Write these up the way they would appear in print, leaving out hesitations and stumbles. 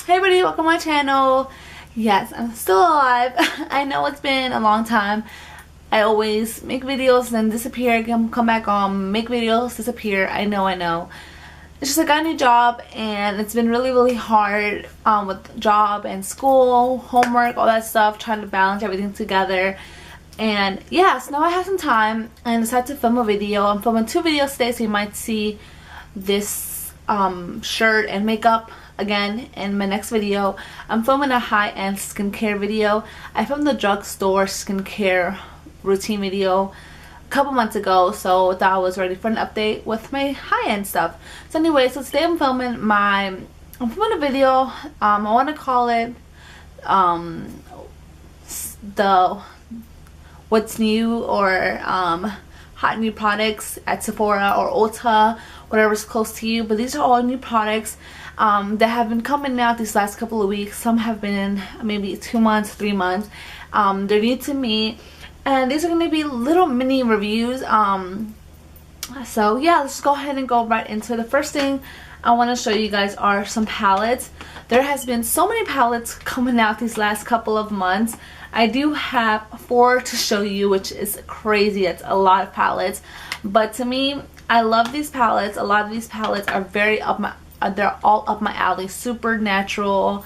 Hey everybody, welcome to my channel. Yes, I'm still alive. I know it's been a long time. I always make videos then disappear, come back on, make videos, disappear. I know. It's just I got a new job and it's been really hard with job and school, homework, all that stuff, trying to balance everything together. And yeah, so now I have some time and I decided to film a video. I'm filming 2 videos today, so you might see this shirt and makeup again in my next video. I'm filming a high-end skincare video. I filmed the drugstore skincare routine video a couple months ago, so I thought I was ready for an update with my high-end stuff. So anyway, so today I'm filming a video. I want to call it the what's new, or hot new products at Sephora or Ulta, whatever's close to you. But these are all new products that have been coming out these last couple of weeks. Some have been maybe 2 months, 3 months. They're new to me, and these are going to be little mini reviews. So yeah, let's go ahead and go right into the first thing I want to show you guys are some palettes. There has been so many palettes coming out these last couple of months. I do have 4 to show you, which is crazy. It's a lot of palettes, but to me, I love these palettes. A lot of these palettes are they're all up my alley. Super natural,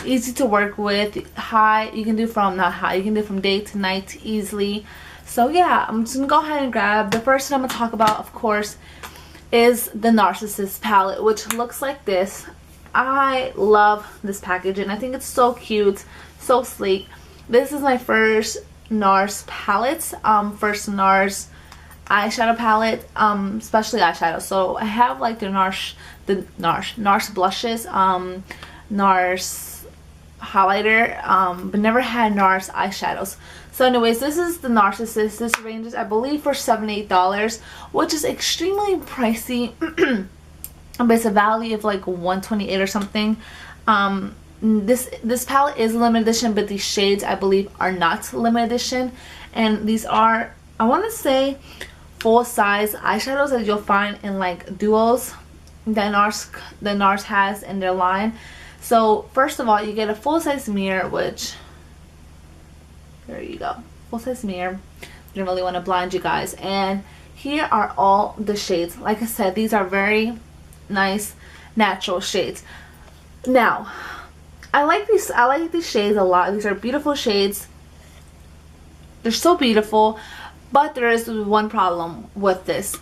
easy to work with. You can do from day to night easily. So yeah, I'm just gonna go ahead and grab the first thing I'm gonna talk about, of course, is the Narcissist palette, which looks like this. I love this packaging. I think it's so cute, so sleek. This is my first Nars palette, first Nars eyeshadow palette, especially eyeshadow. So I have like the Nars blushes, Nars highlighter, but never had Nars eyeshadows. So anyways, this is the Narcissist. This ranges, I believe, for $78, which is extremely pricey. But it's a value of like $128 or something. This palette is limited edition, but these shades, I believe, are not limited edition. And these are, I want to say, full-size eyeshadows that you'll find in like duos that Nars has in their line. So first of all, you get a full-size mirror, which, there you go, full-size mirror. Didn't really want to blind you guys. And here are all the shades. Like I said, these are very nice natural shades. Now, I like these shades a lot. These are beautiful shades. They're so beautiful, but there is one problem with this.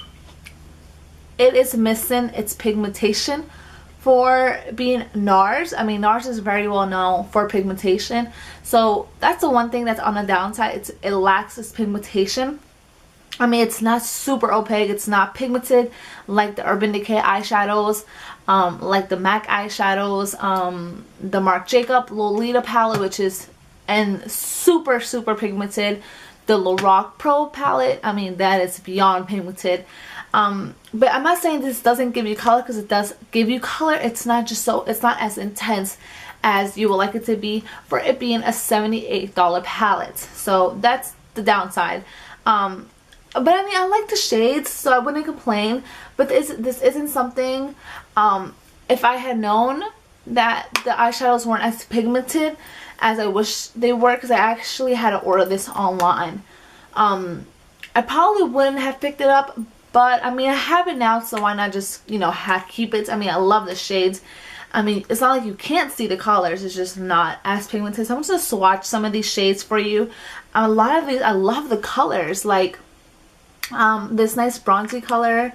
It is missing its pigmentation. For being Nars, I mean, Nars is very well known for pigmentation, so that's the one thing that's on the downside. It lacks its pigmentation. I mean, it's not super opaque, it's not pigmented like the Urban Decay eyeshadows, like the MAC eyeshadows, the Marc Jacob Lolita palette, which is super pigmented. The Lorac Pro palette, I mean, that is beyond pigmented. But I'm not saying this doesn't give you color, because it does give you color. It's not as intense as you would like it to be for it being a $78 palette. So that's the downside. But I mean, I like the shades, so I wouldn't complain. But this isn't something, if I had known that the eyeshadows weren't as pigmented as I wish they were, because I actually had to order this online, I probably wouldn't have picked it up. But I mean, I have it now, so why not just, keep it. I mean, I love the shades. I mean, it's not like you can't see the colors, it's just not as pigmented. So I'm just going to swatch some of these shades for you. A lot of these, I love the colors, like this nice bronzy color,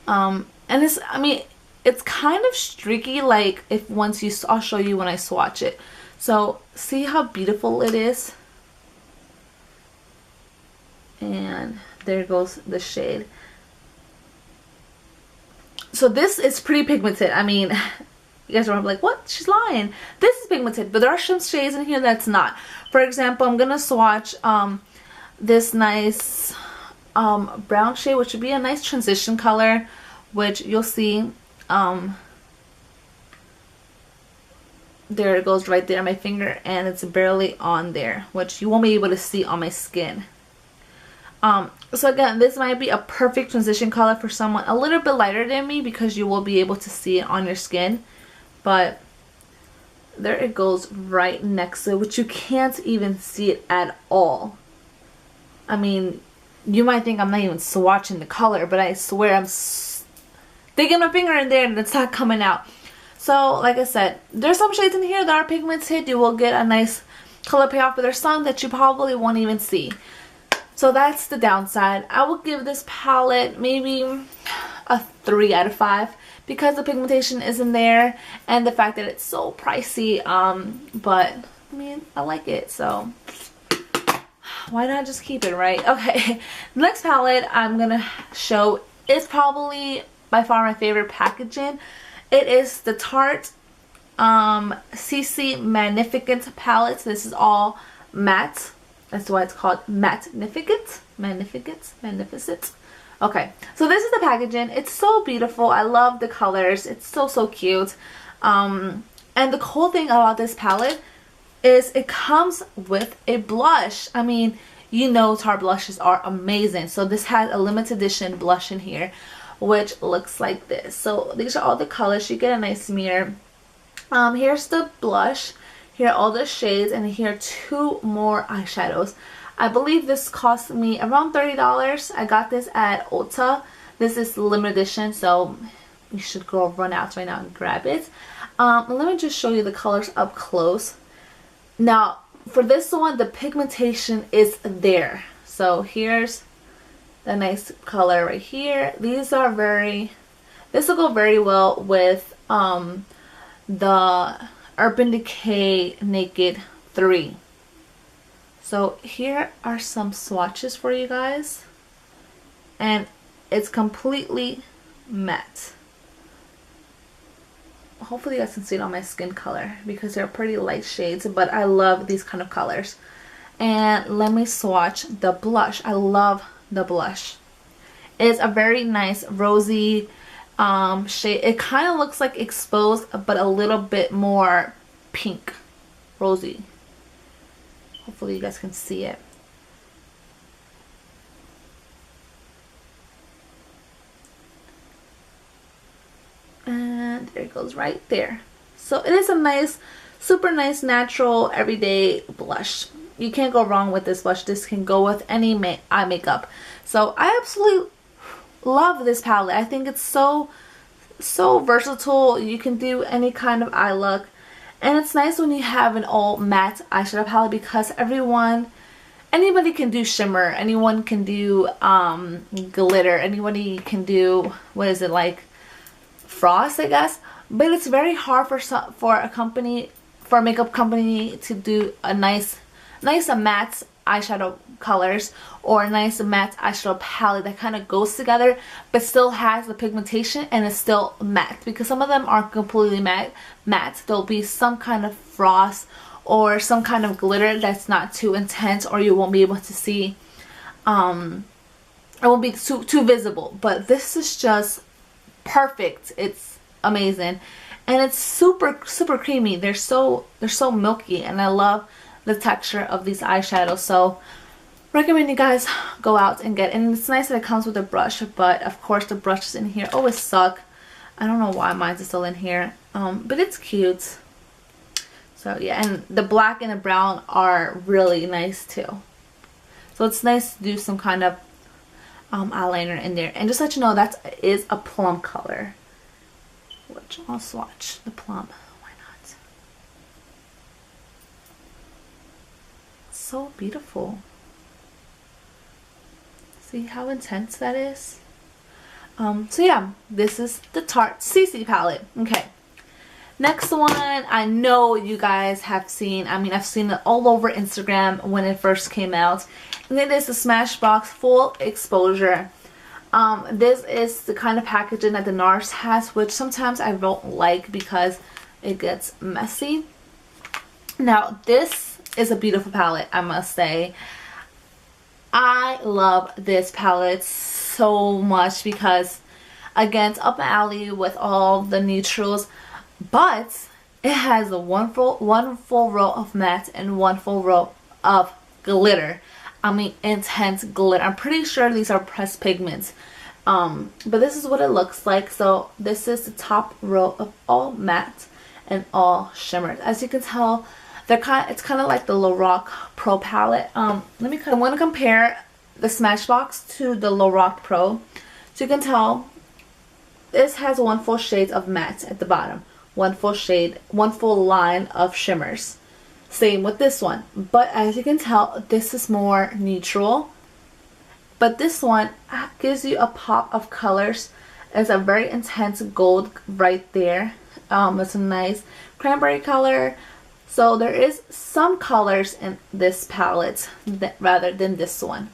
and this, I mean, it's kind of streaky, like I'll show you when I swatch it. So see how beautiful it is, and there goes the shade. So this is pretty pigmented. I mean, you guys are like, what? She's lying. This is pigmented, but there are some shades in here that's not. For example, I'm gonna swatch this nice brown shade, which would be a nice transition color, which you'll see. There it goes right there on my finger, and it's barely on there, which you won't be able to see on my skin. So again, this might be a perfect transition color for someone a little bit lighter than me, because you will be able to see it on your skin. But there it goes right next to it, which you can't even see it at all. I mean, you might think I'm not even swatching the color, but I swear I'm sticking my finger in there and it's not coming out. So, like I said, there's some shades in here that are pigmented. You will get a nice color payoff, but there's some that you probably won't even see. So that's the downside. I will give this palette maybe a 3 out of 5 because the pigmentation isn't there and the fact that it's so pricey. But I mean, I like it, so why not just keep it, right? Okay, the next palette I'm gonna show is probably by far my favorite packaging. It is the Tarte CC Magnificent palette. This is all matte. That's why it's called Mattenificent. Magnificent. Okay, so this is the packaging. It's so beautiful. I love the colors. It's so cute. And the cool thing about this palette is it comes with a blush. I mean, you know Tarte blushes are amazing. So this has a limited edition blush in here, which looks like this. So these are all the colors. You get a nice mirror. Here's the blush. Here are all the shades, and here are 2 more eyeshadows. I believe this cost me around $30. I got this at Ulta. This is limited edition, so you should go run out right now and grab it. Let me just show you the colors up close. Now, for this one, the pigmentation is there. So here's the nice color right here. These are this will go very well with the Urban Decay Naked 3. So here are some swatches for you guys, and it's completely matte. Hopefully you guys can see it on my skin color because they're pretty light shades, but I love these kind of colors. And let me swatch the blush. I love the blush. It's a very nice rosy shade. It kind of looks like exposed, but a little bit more pink, rosy. Hopefully you guys can see it. And there it goes right there. So it is a nice, super nice, natural, everyday blush. You can't go wrong with this blush. This can go with any eye makeup. So I absolutely love this palette. I think it's so versatile. You can do any kind of eye look. And it's nice when you have an all matte eyeshadow palette because anybody can do shimmer. Anyone can do glitter. Anybody can do, what is it, like frost, I guess. But it's very hard for a makeup company to do a nice matte eyeshadow colors or a nice matte eyeshadow palette that kind of goes together but still has the pigmentation and is still matte, because some of them aren't completely matte. There'll be some kind of frost or some kind of glitter that's not too intense, or you won't be able to see, it won't be too visible. But this is just perfect. It's amazing, and it's super creamy. They're so milky, and I love the texture of these eyeshadows. So recommend you guys go out and get it. And it's nice that it comes with a brush, but of course the brushes in here always suck. I don't know why mine's still in here, but it's cute. So yeah, and the black and the brown are really nice too. So it's nice to do some kind of eyeliner in there. And just to let you know, that is a plum color, which I'll swatch the plum. Why not? So beautiful. See how intense that is? So yeah, this is the Tarte CC palette. Okay. Next one, I know you guys have seen, I mean, I've seen it all over Instagram when it first came out. And it is the Smashbox Full Exposure. This is the kind of packaging that the Nars has, which sometimes I don't like because it gets messy. Now, this is a beautiful palette, I must say. I love this palette so much because, again, it's up my alley with all the neutrals. But it has one full row of matte and one full row of glitter. I mean, intense glitter. I'm pretty sure these are pressed pigments. But this is what it looks like. So this is the top row of all matte, and all shimmers. As you can tell, it's kind of like the Lorac Pro palette. I'm going to compare the Smashbox to the Lorac Pro. So you can tell this has one full shade of matte at the bottom, one full line of shimmers. Same with this one, but as you can tell, this is more neutral, but this one gives you a pop of colors. It's a very intense gold right there. It's a nice cranberry color. So there is some colors in this palette rather than this one.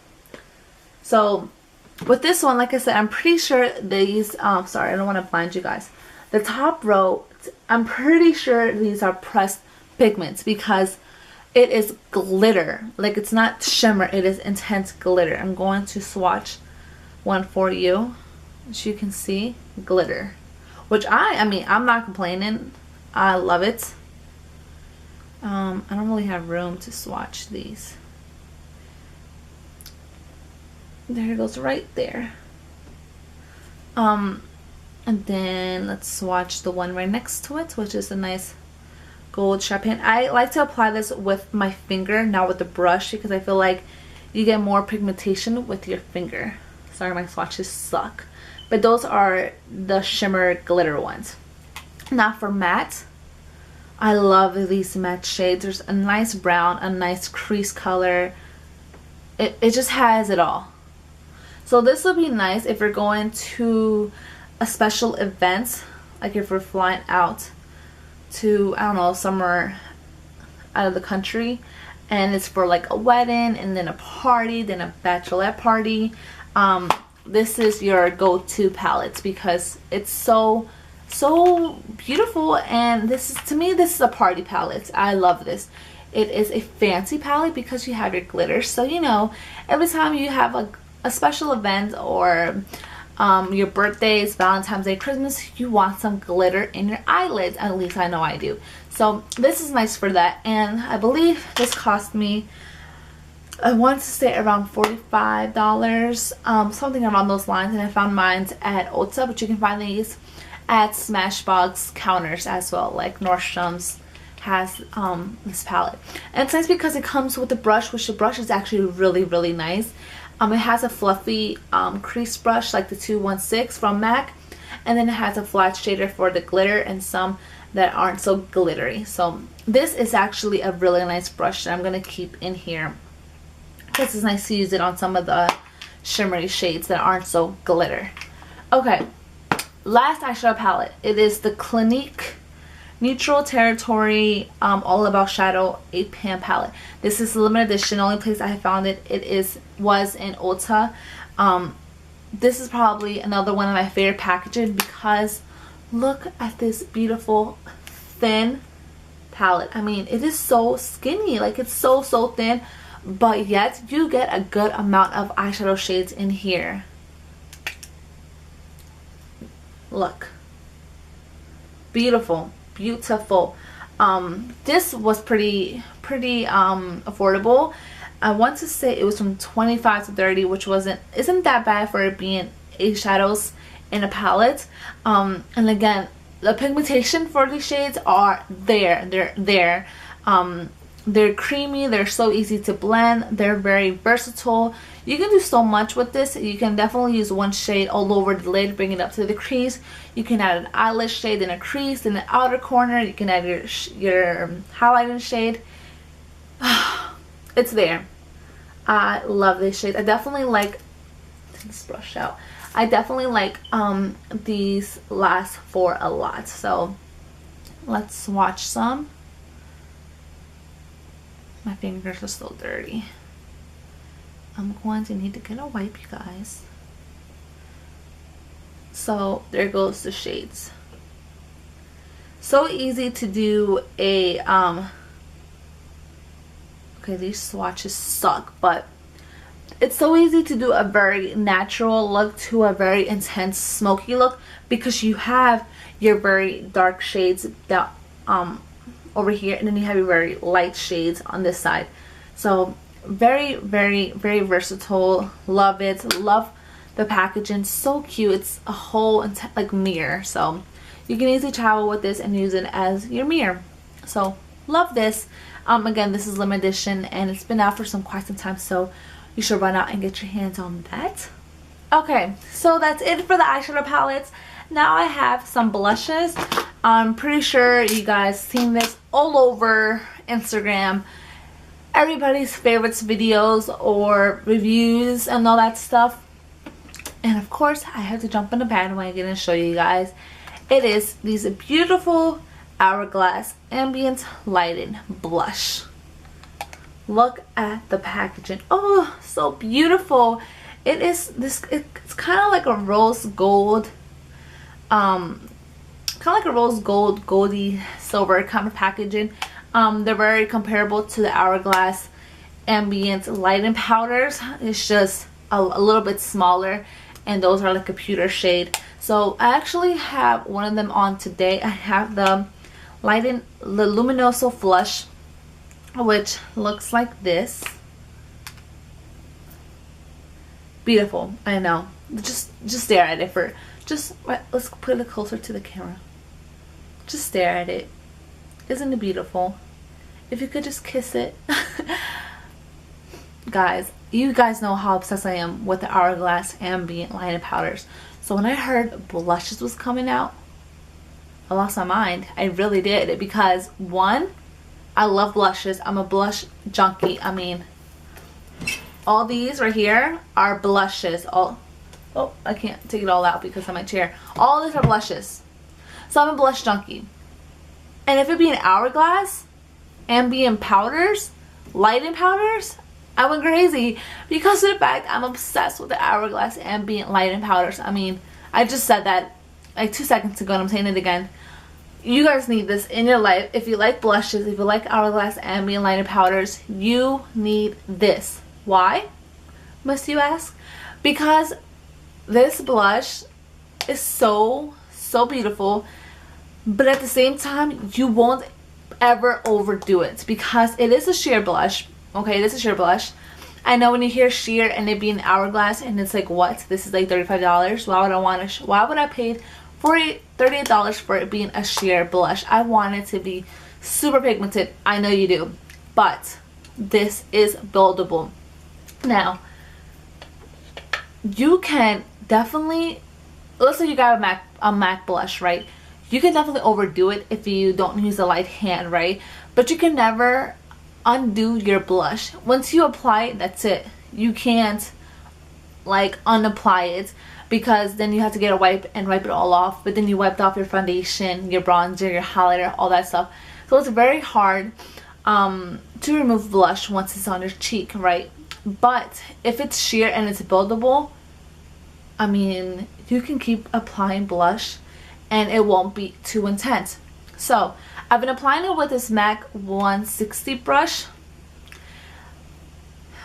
So with this one, like I said, I'm pretty sure these, sorry, I don't want to blind you guys. The top row, I'm pretty sure these are pressed pigments because it is glitter. Like, it's not shimmer, it is intense glitter. I'm going to swatch one for you. As you can see, glitter. Which I mean, I'm not complaining. I love it. I don't really have room to swatch these. There it goes right there. And then let's swatch the one right next to it, which is a nice gold champagne. I like to apply this with my finger, not with the brush, because I feel like you get more pigmentation with your finger. Sorry, my swatches suck. But those are the shimmer glitter ones. Now for matte, I love these matte shades. There's a nice brown, a nice crease color. It just has it all. So this would be nice if you're going to a special event, like if we're flying out to, I don't know, somewhere out of the country, and it's for like a wedding and then a party, then a bachelorette party. This is your go-to palette because it's so beautiful, and this is, to me, this is a party palette. I love this. It is a fancy palette because you have your glitters, so you know, every time you have a special event or your birthdays, Valentine's Day, Christmas, you want some glitter in your eyelids. At least I know I do. So this is nice for that, and I believe this cost me, I want to say around $45, something around those lines, and I found mine at Ulta, but you can find these at Smashbox counters as well, like Nordstrom's has this palette. And it's nice because it comes with a brush, which the brush is actually really nice. It has a fluffy crease brush like the 216 from MAC, and then it has a flat shader for the glitter and some that aren't so glittery. So this is actually a really nice brush that I'm going to keep in here because it's nice to use it on some of the shimmery shades that aren't so glitter. Okay, last eyeshadow palette. It is the Clinique Neutral Territory All About Shadow 8-pan palette. This is a limited edition. The only place I found it was in Ulta. This is probably another one of my favorite packaging because look at this beautiful thin palette. I mean, it is so skinny, like it's so thin, but yet you get a good amount of eyeshadow shades in here. Look, beautiful. This was pretty affordable. I want to say it was from $25 to $30, which isn't that bad for it being eyeshadows in a palette. And again, the pigmentation for these shades are there. They're creamy, they're so easy to blend, they're very versatile. You can do so much with this. You can definitely use one shade all over the lid, bring it up to the crease. You can add an eyelash shade in a crease, in the outer corner. You can add your highlighting shade. It's there. I love this shade. I definitely like, take this brush out. I definitely like these last four a lot. So let's swatch some. My fingers are so dirty. I'm going to need to get a wipe, you guys. So there goes the shades. So easy to do a okay, these swatches suck, but it's so easy to do a very natural look to a very intense smoky look because you have your very dark shades that over here, and then you have your very light shades on this side. So very versatile. Love it. Love the packaging. So cute. It's a whole like mirror, so you can easily travel with this and use it as your mirror. So love this. Again, this is limited edition and it's been out for quite some time, so you should run out and get your hands on that. Okay, so that's it for the eyeshadow palettes. Now I have some blushes. I'm pretty sure you guys seen this all over Instagram. Everybody's favorites videos or reviews and all that stuff. And of course, I have to jump in the bandwagon and show you guys. It is these beautiful Hourglass Ambient Lighting Blush. Look at the packaging. Oh, so beautiful. It is this, it's kind of like a rose gold, goldy silver kind of packaging. They're very comparable to the Hourglass Ambient Lighting Powders. It's just a little bit smaller, and those are like a pewter shade. So I actually have one of them on today. I have the Luminoso Flush, which looks like this. Beautiful, I know. Just stare at it for let's put it closer to the camera. Just stare at it. Isn't it beautiful? If you could just kiss it. Guys, you guys know how obsessed I am with the Hourglass Ambient Lighting Powders. So when I heard blushes was coming out, I lost my mind. I really did, because one, I love blushes. I'm a blush junkie. I mean, all these right here are blushes. Oh, I can't take it all out because of my chair. All these are blushes. So I'm a blush junkie. And if it be an Hourglass Ambient Powders, Lighting Powders, I went crazy, because of the fact I'm obsessed with the Hourglass Ambient Lighting Powders. I mean, I just said that like 2 seconds ago and I'm saying it again. You guys need this in your life. If you like blushes, if you like Hourglass Ambient Lighting Powders, you need this. Why, must you ask? Because this blush is so beautiful, but at the same time you won't ever overdo it, because it is a sheer blush. Okay, it is a sheer blush. I know when you hear sheer and it being Hourglass and it's like, what, this is like $35. Why would I pay $38 for it being a sheer blush? I want it to be super pigmented. I know you do, but this is buildable. Now, you can definitely, let's say you got a MAC blush, right? You can definitely overdo it if you don't use a light hand, right? But you can never undo your blush. Once you apply it, that's it. You can't like unapply it, because then you have to get a wipe and wipe it all off. But then you wiped off your foundation, your bronzer, your highlighter, all that stuff. So it's very hard to remove blush once it's on your cheek, right? But if it's sheer and it's buildable, I mean, you can keep applying blush and it won't be too intense. So I've been applying it with this MAC 160 brush.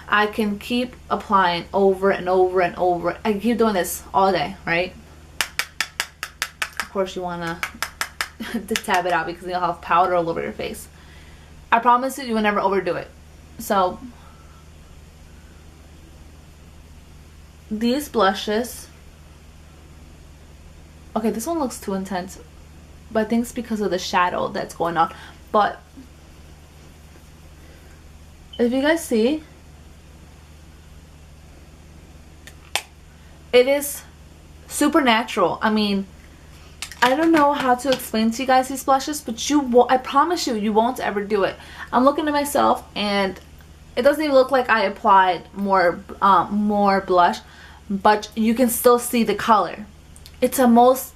I can keep applying over and over and over. I can keep doing this all day, right? Of course you want to tab it out, because you'll have powder all over your face. I promise you will never overdo it. So these blushes, okay, this one looks too intense, but I think it's because of the shadow that's going on. But if you guys see, it is super natural. I mean, I don't know how to explain to you guys these blushes, but I promise you, you won't ever do it. I'm looking at myself and it doesn't even look like I applied more blush, but you can still see the color. It's the most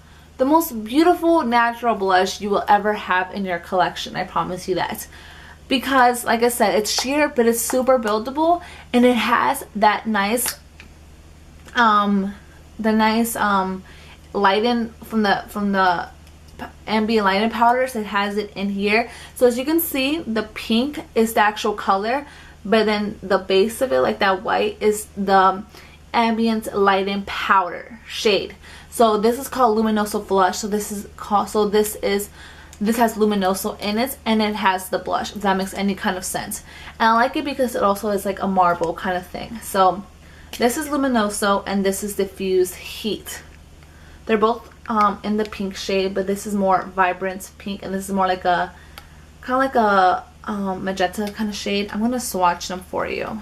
beautiful natural blush you will ever have in your collection. I promise you that. Because like I said, it's sheer, but it's super buildable, and it has that nice lighting from the ambient lighting powders. It has it in here. So as you can see, the pink is the actual color, but then the base of it, like that white, is the ambient lighting powder shade. So this is called Luminoso Flush. So this has Luminoso in it, and it has the blush, if that makes any kind of sense. And I like it because it also is like a marble kind of thing. So this is Luminoso and this is Diffused Heat. They're both in the pink shade, but this is more vibrant pink, and this is more like a kind of like a magenta kind of shade. I'm gonna swatch them for you.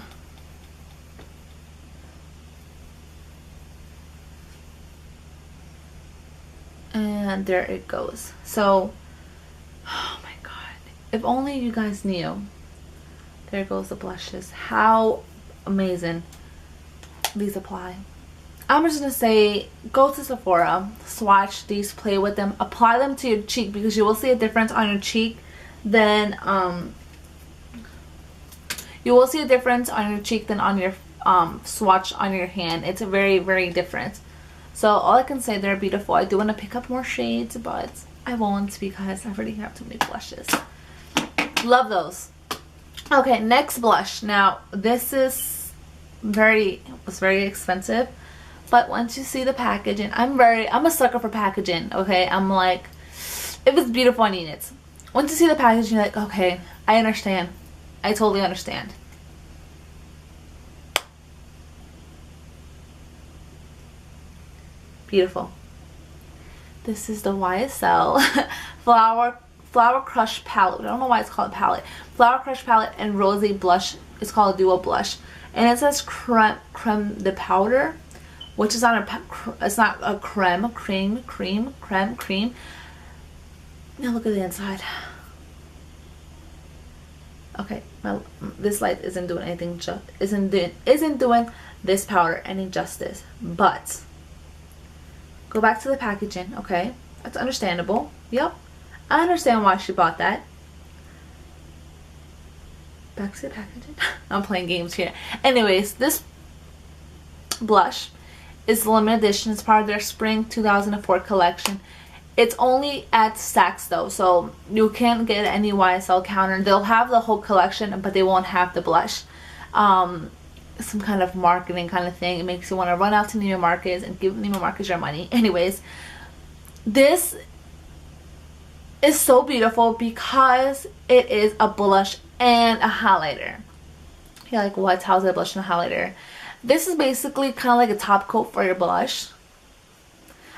And there it goes. So, oh my god, if only you guys knew. There goes the blushes. How amazing these apply. I'm just gonna say, go to Sephora, swatch these, play with them, apply them to your cheek, because you will see a difference on your cheek than you will see a difference on your cheek than on your swatch on your hand. It's very, very different. So all I can say, they're beautiful. I do want to pick up more shades, but I won't because I already have too many blushes. Love those. Okay, next blush. Now this is was very expensive, but once you see the packaging, I'm a sucker for packaging. Okay, I'm like, if it's beautiful, I need it. Once you see the packaging, you're like, okay, I understand. I totally understand. Beautiful. This is the YSL Flower Crush palette. I don't know why it's called a palette. Flower Crush palette and Rosy blush. It's called a duo blush, and it says creme de powder, which is not a cream. Now look at the inside. Okay, well, this light isn't doing anything. Isn't doing this powder any justice. But go back to the packaging. Okay, that's understandable. Yep, I understand why she bought that. Back to the packaging. I'm playing games here. Anyways, this blush is limited edition. It's part of their spring 2004 collection. It's only at Saks though, so you can't get any YSL counter. They'll have the whole collection, but they won't have the blush. Some kind of marketing kind of thing. It makes you want to run out to Neiman Marcus and give Neiman Marcus your money. Anyways, this is so beautiful because it is a blush and a highlighter. You're like, what? How's it a blush and a highlighter? This is basically kind of like a top coat for your blush.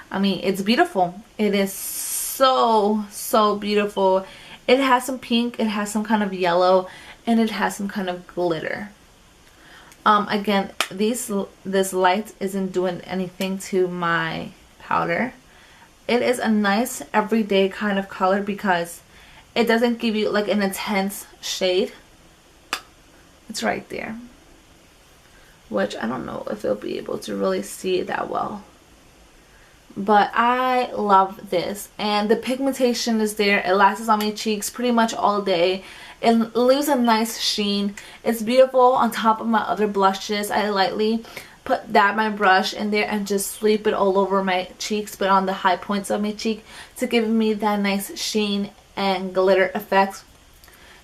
I mean, it's beautiful. It is so, so beautiful. It has some pink, it has some kind of yellow, and it has some kind of glitter. Again, this light isn't doing anything to my powder. It is a nice everyday kind of color because it doesn't give you like an intense shade. It's right there, which I don't know if you'll be able to really see it that well. But I love this, and the pigmentation is there. It lasts on my cheeks pretty much all day. It leaves a nice sheen. It's beautiful on top of my other blushes. I lightly dab my brush in there and just sweep it all over my cheeks, but on the high points of my cheek to give me that nice sheen and glitter effect.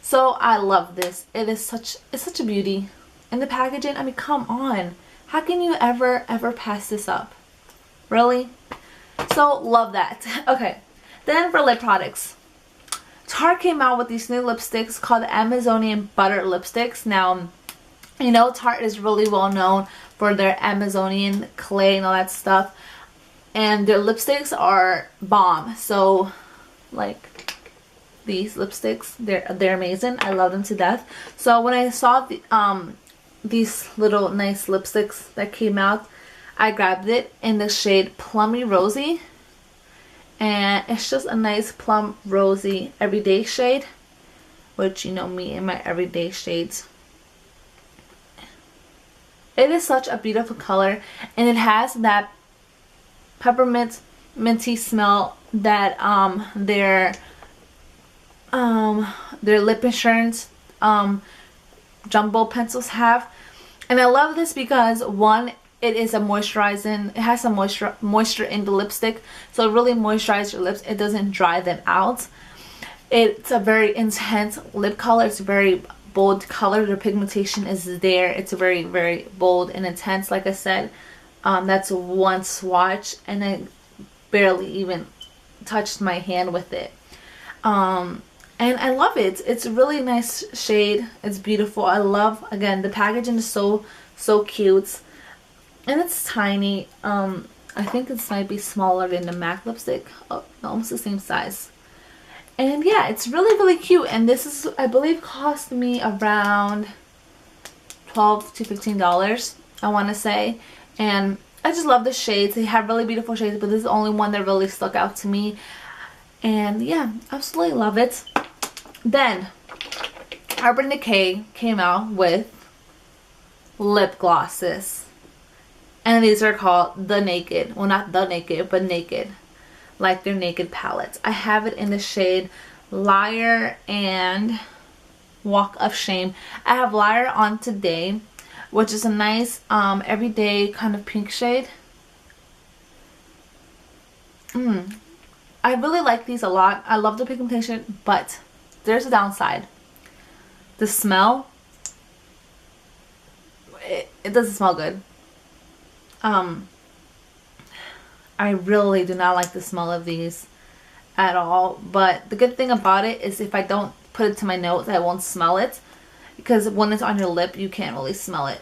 So I love this. It's such a beauty. And the packaging, I mean, come on. How can you ever pass this up? Really? So love that. Okay, then for lip products, Tarte came out with these new lipsticks called Amazonian Butter lipsticks. Now, you know Tarte is really well known for their Amazonian clay and all that stuff, and their lipsticks are bomb. So like these lipsticks, they're amazing. I love them to death. So when I saw these little nice lipsticks that came out, I grabbed it in the shade Plummy Rosy, and it's just a nice plum rosy everyday shade, which you know me and my everyday shades. It is such a beautiful color, and it has that peppermint minty smell that their lip insurance jumbo pencils have. And I love this because, one, it is a moisturizing, it has some moisture in the lipstick, so it really moisturizes your lips. It doesn't dry them out. It's a very intense lip color. It's a very bold color. The pigmentation is there. It's very, very bold and intense. Like I said, that's one swatch, and I barely even touched my hand with it. And I love it. It's a really nice shade. It's beautiful. I love, again, the packaging is so cute. And it's tiny. I I think this might be smaller than the MAC lipstick. Oh, almost the same size. And yeah, it's really, really cute. And this is, I believe, cost me around $12 to $15, I want to say. And I just love the shades. They have really beautiful shades, but this is the only one that really stuck out to me. And yeah, absolutely love it. Then, Urban Decay came out with lip glosses. And these are called The Naked. Well, not The Naked, but Naked. Like their Naked palettes. I have it in the shade Liar and Walk of Shame. I have Liar on today, which is a nice everyday kind of pink shade. I really like these a lot. I love the pigmentation, but there's a downside. The smell, it doesn't smell good. I really do not like the smell of these at all, but the good thing about it is if I don't put it to my nose, I won't smell it, because when it's on your lip, you can't really smell it.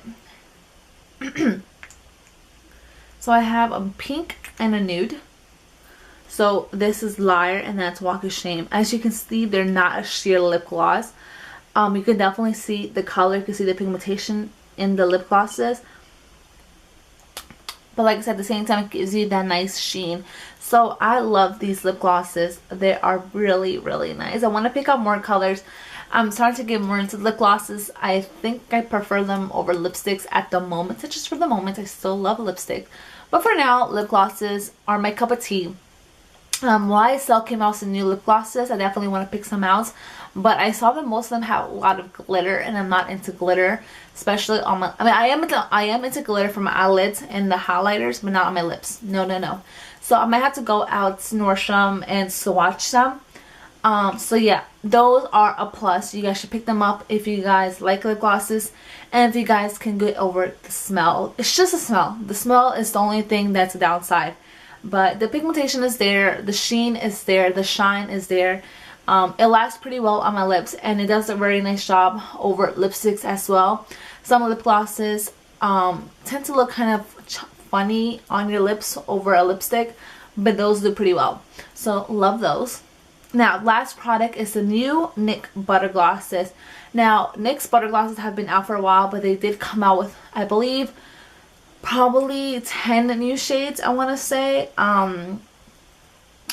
So I have a pink and a nude. So this is Liar and that's Walk of Shame. As you can see, they're not a sheer lip gloss. You can definitely see the color, you can see the pigmentation in the lip glosses. But like I said, at the same time, it gives you that nice sheen. So I love these lip glosses. They are really, really nice. I want to pick up more colors. I'm starting to get more into lip glosses. I think I prefer them over lipsticks at the moment. So just for the moment, I still love lipstick. But for now, lip glosses are my cup of tea. YSL came out with some new lip glosses. I definitely want to pick some out. But I saw that most of them have a lot of glitter, and I'm not into glitter, especially on my. I mean, I am into glitter for my eyelids and the highlighters, but not on my lips. No, no, no. So I might have to go out to Nordstrom and swatch them. So yeah, those are a plus. You guys should pick them up if you guys like lip glosses, and if you guys can get over the smell. It's just a smell. The smell is the only thing that's a downside. But the pigmentation is there, the sheen is there, the shine is there. It lasts pretty well on my lips, and it does a very nice job over lipsticks as well. Some lip glosses tend to look kind of funny on your lips over a lipstick, but those do pretty well. So love those. Now, last product is the new NYX Butter Glosses. Now, NYX Butter Glosses have been out for a while, but they did come out with, I believe, probably 10 new shades, I want to say.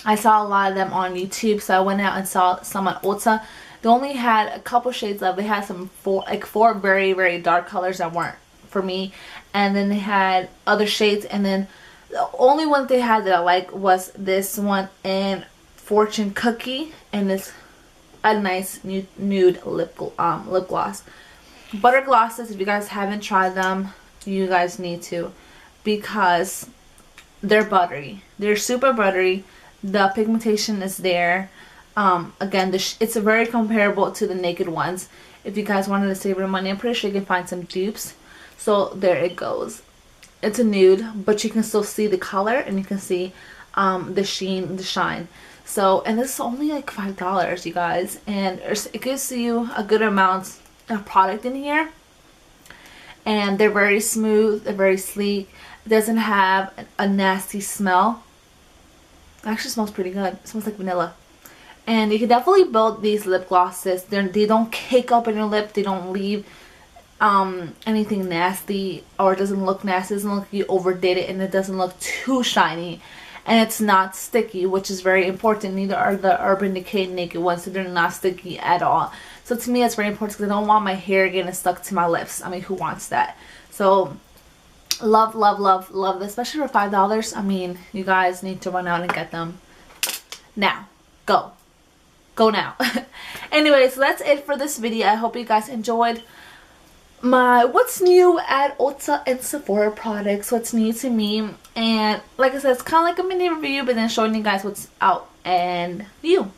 I saw a lot of them on YouTube, so I went out and saw some on Ulta. They only had a couple shades left. They had some four very, very dark colors that weren't for me, and then they had other shades, and then the only one they had that I like was this one in Fortune Cookie, and it's a nice nude lip gloss. Butter glosses, if you guys haven't tried them, you guys need to, because they're buttery. They're super buttery. The pigmentation is there. Again, it's very comparable to the Naked ones. If you guys wanted to save your money, I'm pretty sure you can find some dupes. So there it goes. It's a nude, but you can still see the color, and you can see the sheen, the shine. So, and this is only like $5, you guys, and it gives you a good amount of product in here. And they're very smooth, they're very sleek. It doesn't have a nasty smell. It actually smells pretty good. It smells like vanilla. And you can definitely build these lip glosses. They don't cake up in your lip. They don't leave anything nasty, or it doesn't look nasty. It doesn't look like you overdid it, and it doesn't look too shiny. And it's not sticky, which is very important. Neither are the Urban Decay Naked ones, so they're not sticky at all. So to me, it's very important because I don't want my hair getting stuck to my lips. I mean, who wants that? So love, love, love, love this, especially for $5. I mean, you guys need to run out and get them now. Go now. Anyway, so that's it for this video. I hope you guys enjoyed my what's new at Ulta and Sephora products, what's new to me. And like I said, it's kind of like a mini review, but then showing you guys what's out and new.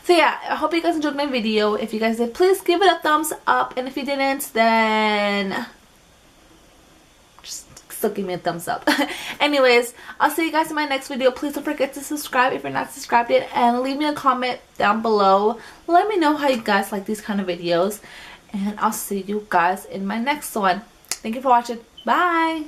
So yeah, I hope you guys enjoyed my video. If you guys did, please give it a thumbs up, and if you didn't, then just still give me a thumbs up. Anyways, I'll see you guys in my next video. Please don't forget to subscribe if you're not subscribed yet, and leave me a comment down below. Let me know how you guys like these kind of videos, and I'll see you guys in my next one. Thank you for watching. Bye.